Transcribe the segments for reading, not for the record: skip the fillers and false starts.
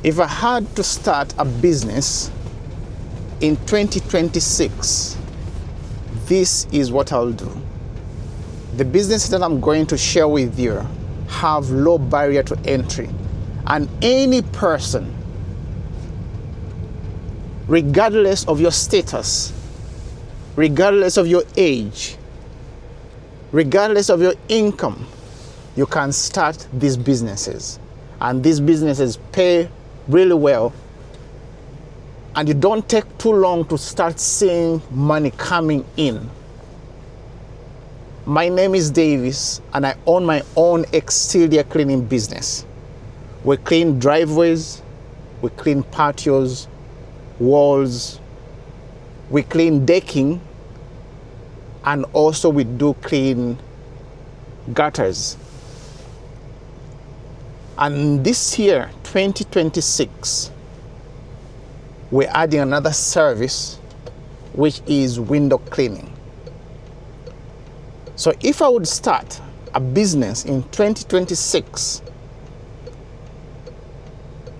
If I had to start a business in 2026, this is what I'll do. The business that I'm going to share with you have low barrier to entry, and any person, regardless of your status, regardless of your age, regardless of your income, you can start these businesses. And these businesses pay really well, and you don't take too long to start seeing money coming in. My name is Davis, and I own my own exterior cleaning business. We clean driveways, we clean patios, walls, we clean decking, and also we do clean gutters. And this year, 2026, we're adding another service, which is window cleaning. So if I would start a business in 2026,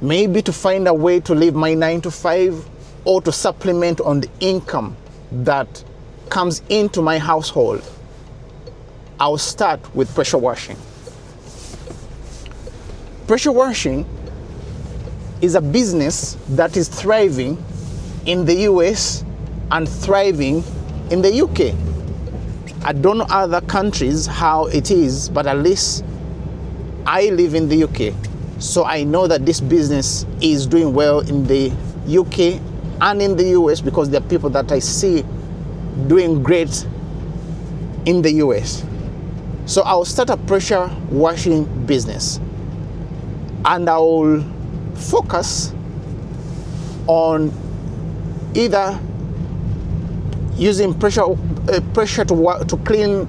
maybe to find a way to leave my 9-to-5 or to supplement on the income that comes into my household, I'll start with pressure washing. Pressure washing is a business that is thriving in the US and thriving in the UK. I don't know other countries how it is, but at least I live in the UK. So I know that this business is doing well in the UK and in the US, because there are people that I see doing great in the US. So I'll start a pressure washing business, and I'll focus on either using pressure to clean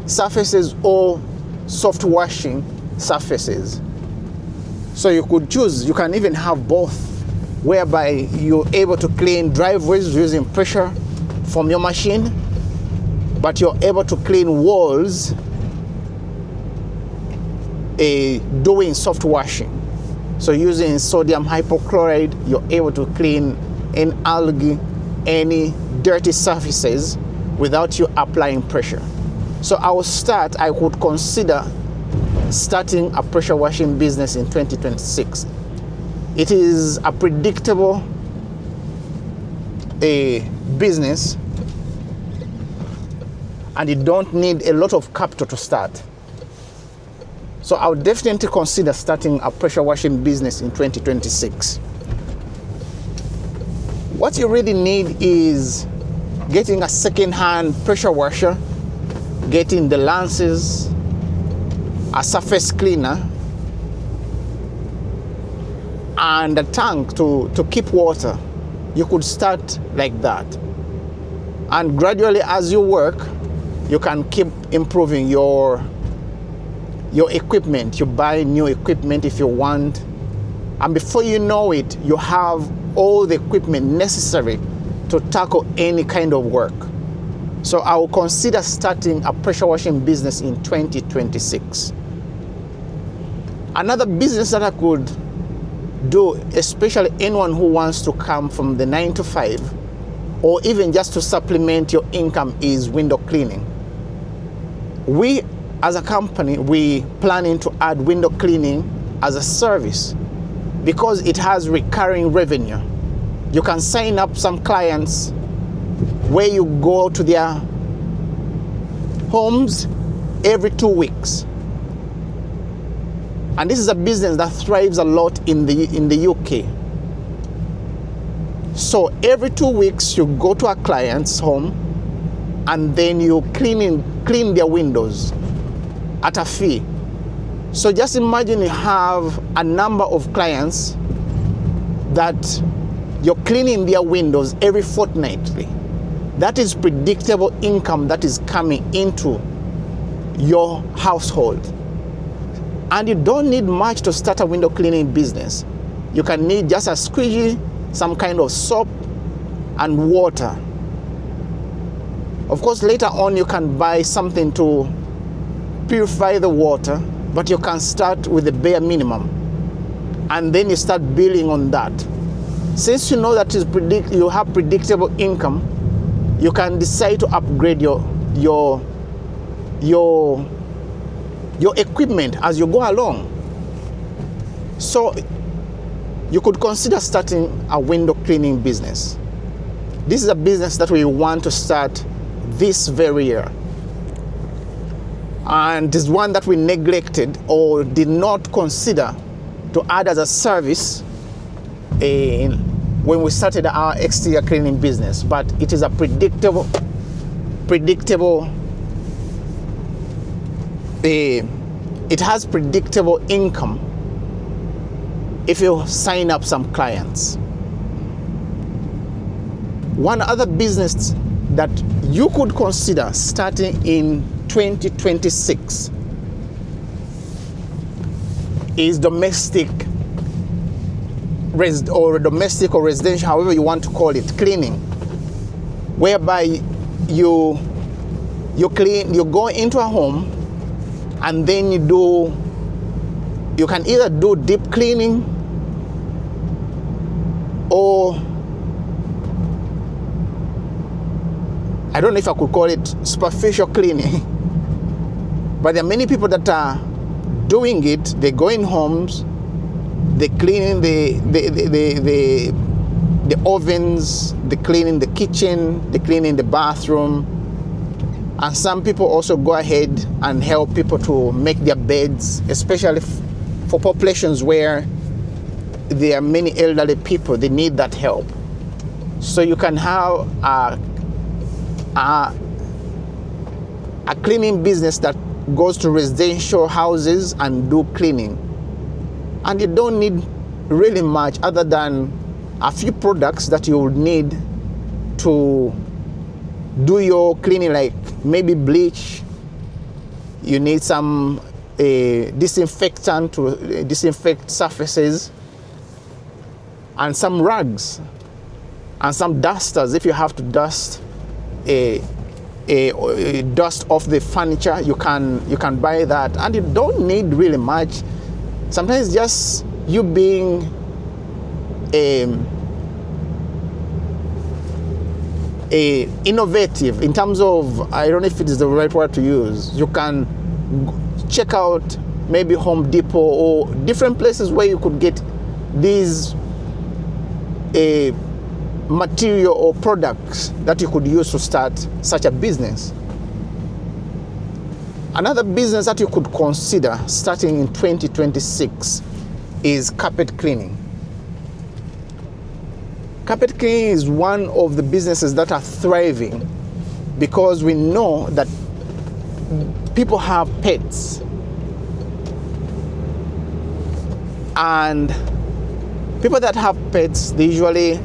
surfaces or soft washing surfaces. So you could choose, you can even have both, whereby you're able to clean driveways using pressure from your machine, but you're able to clean walls doing soft washing. So using sodium hypochlorite, you're able to clean any algae, any dirty surfaces without you applying pressure. So I would consider starting a pressure washing business in 2026. It is a predictable business, and you don't need a lot of capital to start. So I would definitely consider starting a pressure washing business in 2026. What you really need is getting a second-hand pressure washer, getting the lances, a surface cleaner, and a tank to keep water. You could start like that. And gradually, as you work, you can keep improving your equipment. You buy new equipment if you want, and before you know it, you have all the equipment necessary to tackle any kind of work. So I will consider starting a pressure washing business in 2026. Another business that I could do, especially anyone who wants to come from the 9-to-5 or even just to supplement your income, is window cleaning. We as a company, we planning to add window cleaning as a service because it has recurring revenue. You can sign up some clients where you go to their homes every 2 weeks. And this is a business that thrives a lot in the UK. So every 2 weeks you go to a client's home and then you clean their windows at a fee. So just imagine you have a number of clients that you're cleaning their windows every fortnightly. That is predictable income that is coming into your household. And you don't need much to start a window cleaning business. You can need just a squeegee, some kind of soap, and water. Of course, later on you can buy something to purify the water, but you can start with the bare minimum. and then you start building on that. Since you know that you have predictable income, you can decide to upgrade your equipment as you go along. So you could consider starting a window cleaning business. This is a business that we want to start this very year. And this is one that we neglected or did not consider to add as a service when we started our exterior cleaning business. But it is a predictable it has predictable income if you sign up some clients. One other business that you could consider starting in 2026 is domestic or residential, however you want to call it, cleaning, whereby you go into a home and then you can either do deep cleaning or I don't know if I could call it superficial cleaning, but there are many people that are doing it. They go in homes, they cleaning the ovens, they cleaning the kitchen, they cleaning the bathroom, and some people also go ahead and help people to make their beds, especially for populations where there are many elderly people. They need that help. So you can have a cleaning business that goes to residential houses and do cleaning, and you don't need really much other than a few products that you would need to do your cleaning, like maybe bleach. You need some disinfectant to disinfect surfaces, and some rugs and some dusters if you have to dust dust off the furniture. You can buy that, and you don't need really much. Sometimes just you being innovative in terms of, I don't know if it is the right word to use. You can check out maybe Home Depot or different places where you could get these material or products that you could use to start such a business. Another business that you could consider starting in 2026 is carpet cleaning. Carpet cleaning is one of the businesses that are thriving because we know that people have pets, and people that have pets, they usually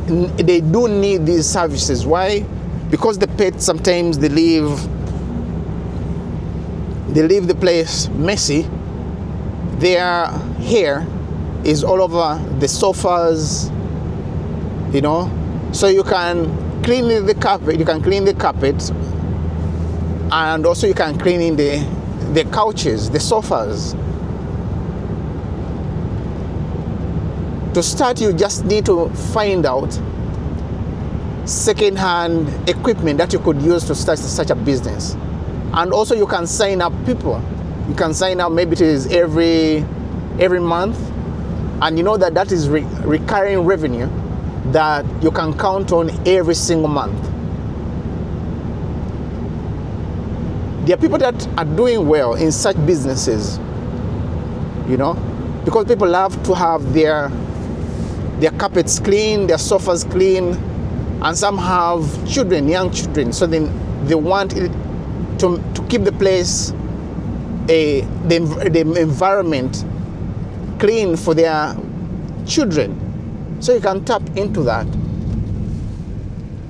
do need these services. Why? Because the pets sometimes they leave the place messy. Their hair is all over the sofas, so you can clean the carpet. You can clean the carpet, and also you can clean in the couches, the sofas. To start, you just need to find out second-hand equipment that you could use to start such a business. And also you can sign up people. You can sign up, maybe it is every month, and you know that is recurring revenue that you can count on every single month. There are people that are doing well in such businesses, because people love to have their carpets clean, their sofas clean, and some have children, young children, so then they want it to keep the place, the environment clean for their children. So you can tap into that.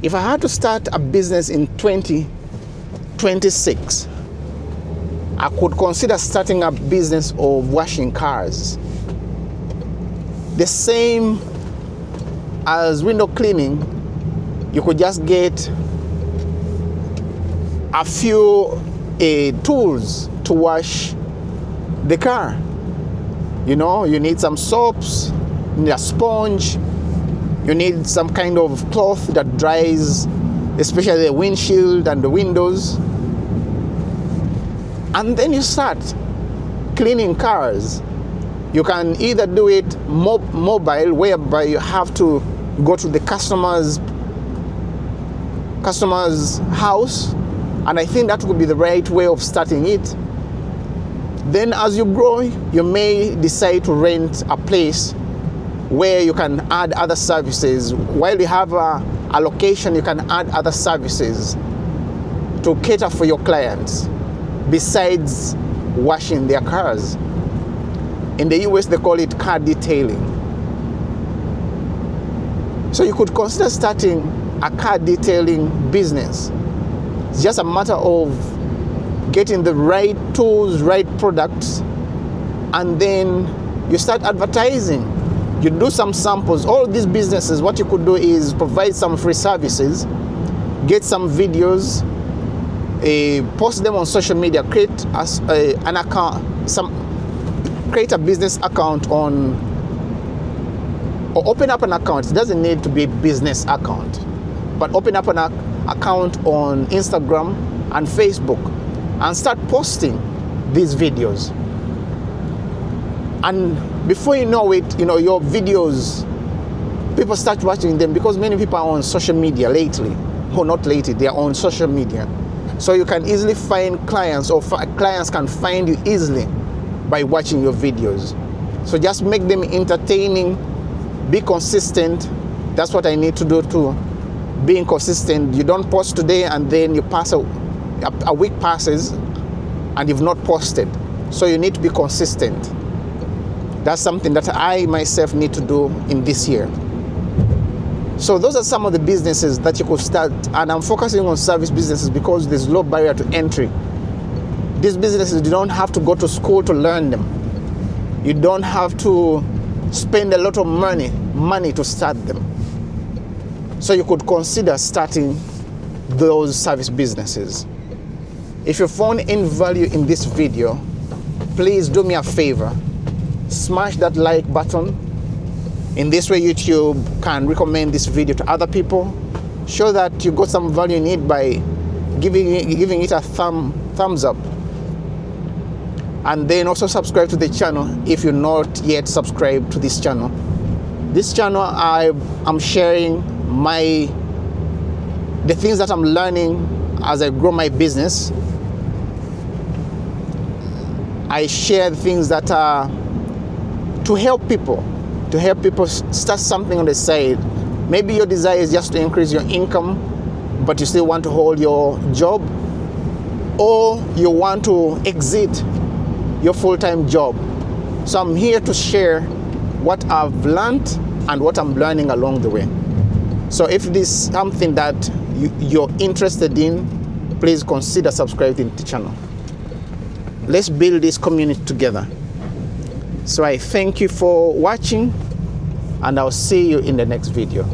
If I had to start a business in 2026, I could consider starting a business of washing cars. The same as window cleaning, you could just get a few tools to wash the car. You know, you need some soaps, you need a sponge, you need some kind of cloth that dries, especially the windshield and the windows. And then you start cleaning cars. You can either do it mobile, whereby you have to go to the customer's house, and I think that would be the right way of starting it. Then as you grow, you may decide to rent a place where you can add other services. While you have a location, you can add other services to cater for your clients besides washing their cars. In the US, they call it car detailing. So you could consider starting a car detailing business. It's just a matter of getting the right tools, right products, and then you start advertising. You do some samples. All these businesses, what you could do is provide some free services, get some videos, post them on social media, create an account, create a business account or open up an account. It doesn't need to be a business account, but open up an account on Instagram and Facebook and start posting these videos. And before you know it, you know, your videos, people start watching them because many people are on social media lately. Or not lately, they are on social media. So you can easily find clients, or clients can find you easily by watching your videos. So just make them entertaining, be consistent. That's what I need to do too. Being consistent. You don't post today and then you pass a week passes and you've not posted. So you need to be consistent. That's something that I myself need to do in this year. So those are some of the businesses that you could start, and I'm focusing on service businesses because there's low barrier to entry. These businesses, you don't have to go to school to learn them. You don't have to spend a lot of money to start them. So you could consider starting those service businesses. If you found any value in this video, please do me a favor. Smash that like button. In this way, YouTube can recommend this video to other people. Show that you got some value in it by giving it a thumbs up. And then also subscribe to the channel if you're not yet subscribed to this channel. This channel, I'm sharing the things that I'm learning as I grow my business. I share things that are to help people start something on the side. Maybe your desire is just to increase your income, but you still want to hold your job, or you want to exit your full-time job. So I'm here to share what I've learned and what I'm learning along the way. So if this is something that you're interested in, please consider subscribing to the channel. Let's build this community together. So I thank you for watching, and I'll see you in the next video.